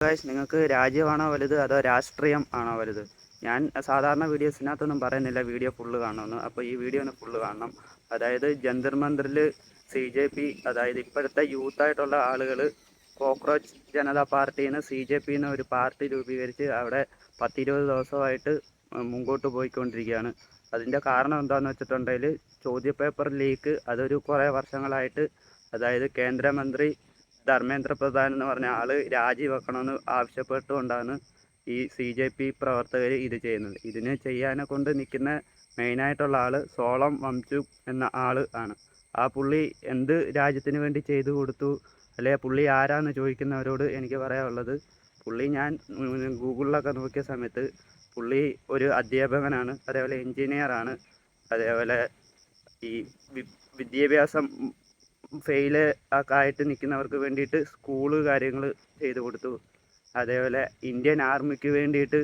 Guys, നിങ്ങൾക്ക് രാജ്യമാണോ വലുത് അതോ രാഷ്ട്രീയം ആണോ വലുത്? ഞാൻ സാധാരണ വീഡിയോസിനകത്തൊന്നും പറയുന്നില്ല വീഡിയോ ഫുള്ള് കാണണമെന്ന്. അപ്പോൾ ഈ വീഡിയോ ഒന്ന് ഫുള്ള് കാണണം. അതായത് ജന്തർ മന്ദിറിൽ CJP, അതായത് ഇപ്പോഴത്തെ യൂത്തായിട്ടുള്ള ആളുകൾ കോക്രോച്ച് ജനതാ പാർട്ടിയിൽ നിന്ന് CJP ഒരു പാർട്ടി രൂപീകരിച്ച് അവിടെ 10-20 ദിവസമായിട്ട് മുമ്പോട്ട് പോയിക്കൊണ്ടിരിക്കുകയാണ്. അതിൻ്റെ കാരണം എന്താണെന്ന് വെച്ചിട്ടുണ്ടെങ്കിൽ ചോദ്യപേപ്പർ ലീക്ക് അതൊരു കുറേ വർഷങ്ങളായിട്ട്, അതായത് കേന്ദ്രമന്ത്രി ധർമ്മേന്ദ്ര പ്രധാൻ എന്ന് പറഞ്ഞ ആൾ രാജിവെക്കണമെന്ന് ആവശ്യപ്പെട്ടുകൊണ്ടാണ് ഈ CJP പ്രവർത്തകർ ഇത് ചെയ്യുന്നത്. ഇതിന് ചെയ്യാനെ കൊണ്ട് നിൽക്കുന്ന മെയിനായിട്ടുള്ള ആൾ സോളം വംചുക് എന്ന ആൾ ആണ്. ആ പുള്ളി എന്ത് രാജ്യത്തിന് വേണ്ടി ചെയ്തു കൊടുത്തു, അല്ലെ പുള്ളി ആരാന്ന് ചോദിക്കുന്നവരോട് എനിക്ക് പറയാനുള്ളത്, പുള്ളി ഞാൻ ഗൂഗിളിലൊക്കെ നോക്കിയ സമയത്ത് പുള്ളി ഒരു അധ്യാപകനാണ്, അതേപോലെ എൻജിനീയറാണ്, അതേപോലെ ഈ വിദ്യാഭ്യാസം ഫെയില് ഒക്കെ ആയിട്ട് നിൽക്കുന്നവർക്ക് വേണ്ടിയിട്ട് സ്കൂള് കാര്യങ്ങൾ ചെയ്തു കൊടുത്തു. അതേപോലെ ഇന്ത്യൻ ആർമിക്ക് വേണ്ടിയിട്ട്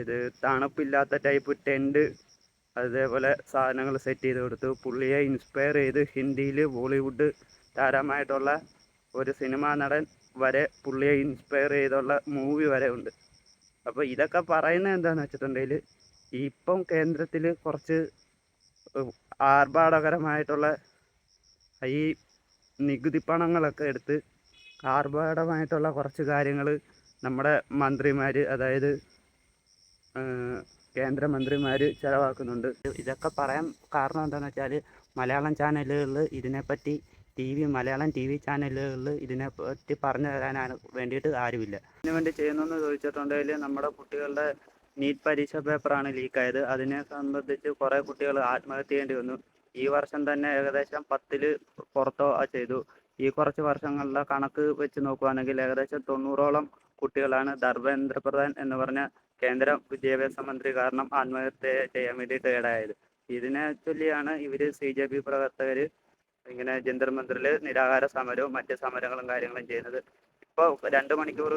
ഇത് തണുപ്പില്ലാത്ത ടൈപ്പ് ടെൻറ്റ്, അതേപോലെ സാധനങ്ങൾ സെറ്റ് ചെയ്ത് കൊടുത്തു. പുള്ളിയെ ഇൻസ്പയർ ചെയ്ത് ഹിന്ദിയിൽ ബോളിവുഡ് താരമായിട്ടുള്ള ഒരു സിനിമാ നടൻ വരെ പുള്ളിയെ ഇൻസ്പയർ ചെയ്തുള്ള മൂവി വരെ ഉണ്ട്. അപ്പോൾ ഇതൊക്കെ പറയുന്നത് എന്താണെന്ന് വെച്ചിട്ടുണ്ടെങ്കിൽ, ഇപ്പം കേന്ദ്രത്തിൽ കുറച്ച് ആർഭാടകരമായിട്ടുള്ള ഈ നികുതി പണങ്ങളൊക്കെ എടുത്ത് ആർഭാടമായിട്ടുള്ള കുറച്ച് കാര്യങ്ങൾ നമ്മുടെ മന്ത്രിമാർ, അതായത് കേന്ദ്രമന്ത്രിമാർ ചിലവാക്കുന്നുണ്ട്. ഇതൊക്കെ പറയാൻ കാരണം എന്താണെന്ന് വെച്ചാൽ, മലയാളം ചാനലുകളിൽ ഇതിനെപ്പറ്റി മലയാളം TV ചാനലുകളിൽ ഇതിനെപ്പറ്റി പറഞ്ഞു തരാനാണ് വേണ്ടിയിട്ട് ആരുമില്ല. ഇതിനു വേണ്ടി ചെയ്യുന്നതെന്ന് ചോദിച്ചിട്ടുണ്ടെങ്കിൽ, നമ്മുടെ കുട്ടികളുടെ നീറ്റ് പരീക്ഷ പേപ്പറാണ് ലീക്കായത്. അതിനെ സംബന്ധിച്ച് കുറേ കുട്ടികൾ ആത്മഹത്യ ചെയ്യേണ്ടി വന്നു. ഈ വർഷം തന്നെ ഏകദേശം 10-ൽ പുറത്തോ ചെയ്തു. ഈ കുറച്ച് വർഷങ്ങളിലെ കണക്ക് വെച്ച് നോക്കുകയാണെങ്കിൽ ഏകദേശം 90ഓളം കുട്ടികളാണ് ധർമ്മേന്ദ്ര പ്രധാൻ എന്ന് പറഞ്ഞ കേന്ദ്ര വിദ്യാഭ്യാസ മന്ത്രി കാരണം ആത്മഹത്യ ചെയ്യാൻ വേണ്ടിയിട്ട് ഇടയായത്. ഇതിനെ ചൊല്ലിയാണ് ഇവർ CJP പ്രവർത്തകർ ഇങ്ങനെ ജന്തർ മന്ദിറിൽ നിരാഹാര സമരവും മറ്റ് സമരങ്ങളും കാര്യങ്ങളും ചെയ്യുന്നത്. ഇപ്പോൾ 2 മണിക്കൂർ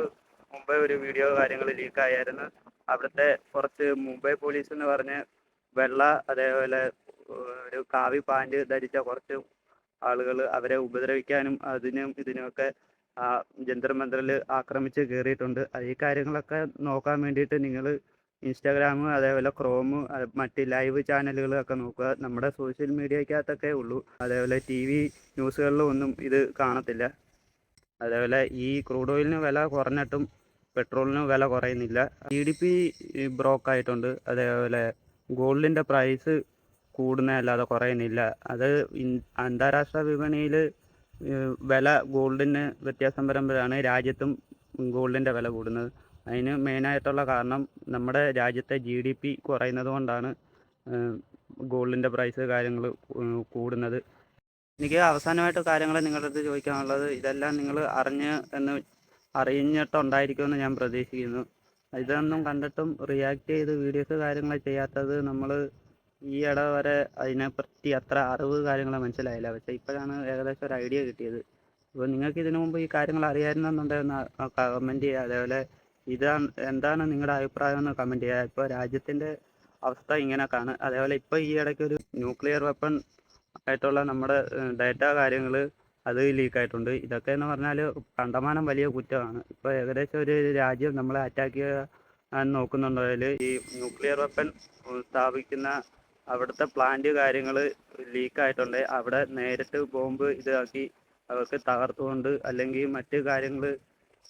മുമ്പേ ഒരു വീഡിയോ കാര്യങ്ങൾ ലീക്കായിരുന്നു. അവിടുത്തെ കുറച്ച് മുംബൈ പോലീസ് എന്ന് പറഞ്ഞ് വെള്ള, അതേപോലെ ഒരു കാവി പാൻറ് ധരിച്ച കുറച്ച് ആളുകൾ അവരെ ഉപദ്രവിക്കാനും ഇതിനുമൊക്കെ ജന്തർ മന്ദിറിൽ ആക്രമിച്ച് കയറിയിട്ടുണ്ട്. ഈ കാര്യങ്ങളൊക്കെ നോക്കാൻ വേണ്ടിയിട്ട് നിങ്ങൾ ഇൻസ്റ്റാഗ്രാം, അതേപോലെ ക്രോം, മറ്റ് ലൈവ് ചാനലുകളൊക്കെ നോക്കുക. നമ്മുടെ സോഷ്യൽ മീഡിയക്കകത്തൊക്കെ ഉള്ളൂ, അതേപോലെ TV ന്യൂസുകളിലും ഒന്നും ഇത് കാണത്തില്ല. അതേപോലെ ഈ ക്രൂഡ് ഓയിലിന് വില കുറഞ്ഞിട്ടും പെട്രോളിന് വില കുറയുന്നില്ല. GDP ബ്രോക്കായിട്ടുണ്ട്. അതേപോലെ ഗോൾഡിൻ്റെ പ്രൈസ് കൂടുന്നതല്ലാതെ കുറയുന്നില്ല. അത് അന്താരാഷ്ട്ര വിപണിയിൽ വില ഗോൾഡിന് വ്യത്യാസം വരുമ്പോഴാണ് രാജ്യത്തും ഗോൾഡിൻ്റെ വില കൂടുന്നത്. അതിന് മെയിനായിട്ടുള്ള കാരണം നമ്മുടെ രാജ്യത്തെ GDP കുറയുന്നത് കൊണ്ടാണ് ഗോൾഡിൻ്റെ പ്രൈസ് കാര്യങ്ങൾ കൂടുന്നത്. എനിക്ക് അവസാനമായിട്ട് കാര്യങ്ങൾ നിങ്ങളുടെ അടുത്ത് ചോദിക്കാനുള്ളത്, ഇതെല്ലാം നിങ്ങൾ അറിഞ്ഞിട്ടുണ്ടായിരിക്കുമെന്ന് ഞാൻ പ്രതീക്ഷിക്കുന്നു. ഇതൊന്നും കണ്ടിട്ടും റിയാക്ട് ചെയ്ത് വീഡിയോസ് കാര്യങ്ങൾ ചെയ്യാത്തത് നമ്മൾ ഈ ഇട വരെ അതിനെപ്പറ്റി അത്ര അറിവ് കാര്യങ്ങൾ മനസ്സിലായില്ല. പക്ഷേ ഇപ്പോഴാണ് ഏകദേശം ഒരു ഐഡിയ കിട്ടിയത്. അപ്പോൾ നിങ്ങൾക്ക് ഇതിനു മുമ്പ് ഈ കാര്യങ്ങൾ അറിയാമായിരുന്നുണ്ടെന്ന് കമൻറ്റ് ചെയ്യുക. അതേപോലെ എന്താണ് നിങ്ങളുടെ അഭിപ്രായം എന്ന് കമൻറ്റ് ചെയ്യുക. ഇപ്പോൾ രാജ്യത്തിൻ്റെ അവസ്ഥ ഇങ്ങനെയൊക്കെയാണ്. അതേപോലെ ഇപ്പോൾ ഈ ഇടയ്ക്കൊരു ന്യൂക്ലിയർ വെപ്പൺ ആയിട്ടുള്ള നമ്മുടെ ഡേറ്റ കാര്യങ്ങൾ അത് ലീക്കായിട്ടുണ്ട്. ഇതൊക്കെ എന്ന് പറഞ്ഞാൽ കണ്ടമാനം വലിയ കുറ്റമാണ്. ഇപ്പോൾ ഏകദേശം ഒരു രാജ്യം നമ്മളെ അറ്റാക്ക് ചെയ്യാൻ നോക്കുന്നുണ്ടെങ്കിൽ ഈ ന്യൂക്ലിയർ വെപ്പൺ സ്ഥാപിക്കുന്ന അവിടുത്തെ പ്ലാന്റ് കാര്യങ്ങൾ ലീക്കായിട്ടുണ്ട്. അവിടെ നേരിട്ട് ബോംബ് ഇതാക്കി അവർക്ക് തകർത്തുകൊണ്ട് അല്ലെങ്കിൽ മറ്റ് കാര്യങ്ങൾ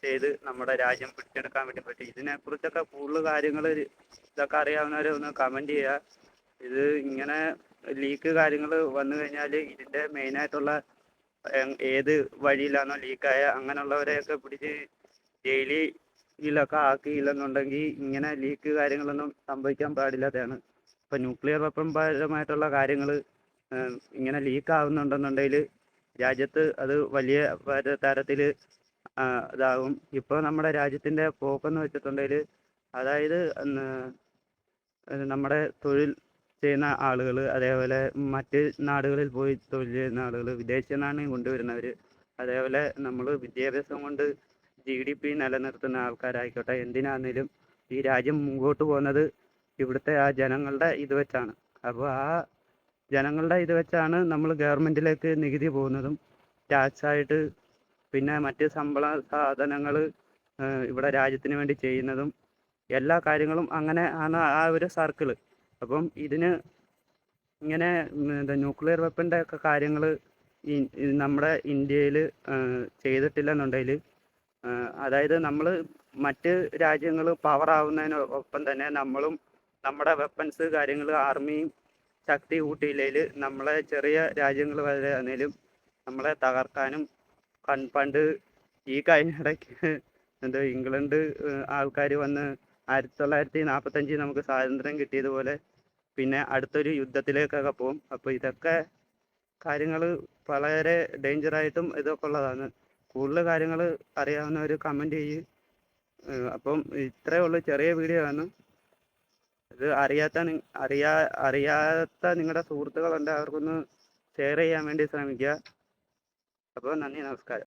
ചെയ്ത് നമ്മുടെ രാജ്യം പിടിച്ചെടുക്കാൻ വേണ്ടി പറ്റും. ഇതിനെക്കുറിച്ചൊക്കെ കൂടുതൽ കാര്യങ്ങൾ ഇതൊക്കെ അറിയാവുന്നവരെ ഒന്ന് കമൻറ്റ് ചെയ്യുക. ഇത് ഇങ്ങനെ ലീക്ക് കാര്യങ്ങൾ വന്നു കഴിഞ്ഞാൽ ഇതിൻ്റെ മെയിനായിട്ടുള്ള ഏത് വഴിയിലാണോ ലീക്കായ അങ്ങനെയുള്ളവരെയൊക്കെ പിടിച്ച് ജയിലിലൊക്കെ ആക്കിയില്ലെന്നുണ്ടെങ്കിൽ ഇങ്ങനെ ലീക്ക് കാര്യങ്ങളൊന്നും സംഭവിക്കാൻ പാടില്ലാത്തതാണ്. ഇപ്പം ന്യൂക്ലിയർ വെപ്പൺ പരമായിട്ടുള്ള കാര്യങ്ങൾ ഇങ്ങനെ ലീക്കാവുന്നുണ്ടെന്നുണ്ടെങ്കിൽ രാജ്യത്ത് അത് വലിയ തരത്തിൽ ഇതാകും. ഇപ്പോൾ നമ്മുടെ രാജ്യത്തിൻ്റെ പോക്കെന്ന് വെച്ചിട്ടുണ്ടെങ്കിൽ, അതായത് നമ്മുടെ തൊഴിൽ ചെയ്യുന്ന ആളുകൾ, അതേപോലെ മറ്റ് നാടുകളിൽ പോയി തൊഴിൽ ചെയ്യുന്ന ആളുകൾ, വിദേശ നാണ്യം കൊണ്ടുവരുന്നവർ, അതേപോലെ നമ്മൾ വിദ്യാഭ്യാസം കൊണ്ട് GDP നിലനിർത്തുന്ന ആൾക്കാരായിക്കോട്ടെ, എന്തിനാണെങ്കിലും ഈ രാജ്യം മുമ്പോട്ട് പോകുന്നത് ഇവിടുത്തെ ആ ജനങ്ങളുടെ ഇത് വെച്ചാണ്. അപ്പോൾ ആ ജനങ്ങളുടെ ഇത് വെച്ചാണ് നമ്മൾ ഗവൺമെൻറ്റിലേക്ക് നികുതി പോകുന്നതും ടാക്സായിട്ട്, പിന്നെ മറ്റ് സാധനങ്ങൾ ഇവിടെ രാജ്യത്തിന് വേണ്ടി ചെയ്യുന്നതും എല്ലാ കാര്യങ്ങളും അങ്ങനെ ആണ് ആ ഒരു സർക്കിള്. അപ്പം ഇതിന് ഇങ്ങനെ എന്താ ന്യൂക്ലിയർ വെപ്പൻ്റെ ഒക്കെ കാര്യങ്ങൾ നമ്മുടെ ഇന്ത്യയിൽ ചെയ്തിട്ടില്ലെന്നുണ്ടെങ്കിൽ, അതായത് നമ്മൾ മറ്റ് രാജ്യങ്ങൾ പവർ ആവുന്നതിനൊപ്പം തന്നെ നമ്മളും നമ്മുടെ വെപ്പൺസ് കാര്യങ്ങൾ ആർമിയും ശക്തി കൂട്ടിയില്ലെങ്കിൽ നമ്മളെ ചെറിയ രാജ്യങ്ങൾ വരെ ആണെങ്കിലും നമ്മളെ തകർക്കാനും പണ്ട് ഈ കഴിഞ്ഞിടയ്ക്ക് എന്താ ഇംഗ്ലണ്ട് ആൾക്കാർ വന്ന് 1945 നമുക്ക് സ്വാതന്ത്ര്യം കിട്ടിയതുപോലെ പിന്നെ അടുത്തൊരു യുദ്ധത്തിലേക്കൊക്കെ പോകും. അപ്പോൾ ഇതൊക്കെ കാര്യങ്ങൾ വളരെ ഡേഞ്ചറായിട്ടും ഇതൊക്കെ ഉള്ളതാണ്. കൂടുതൽ കാര്യങ്ങൾ അറിയാവുന്നവർ കമൻറ്റ് ചെയ്യും. അപ്പം ഇത്രയേ ഉള്ളൂ, ചെറിയ വീഡിയോ ആണ്. ഇത് അറിയാത്ത നിങ്ങളുടെ സുഹൃത്തുക്കളുണ്ട്, അവർക്കൊന്ന് ഷെയർ ചെയ്യാൻ വേണ്ടി ശ്രമിക്കുക. അപ്പോൾ നന്ദി, നമസ്കാരം.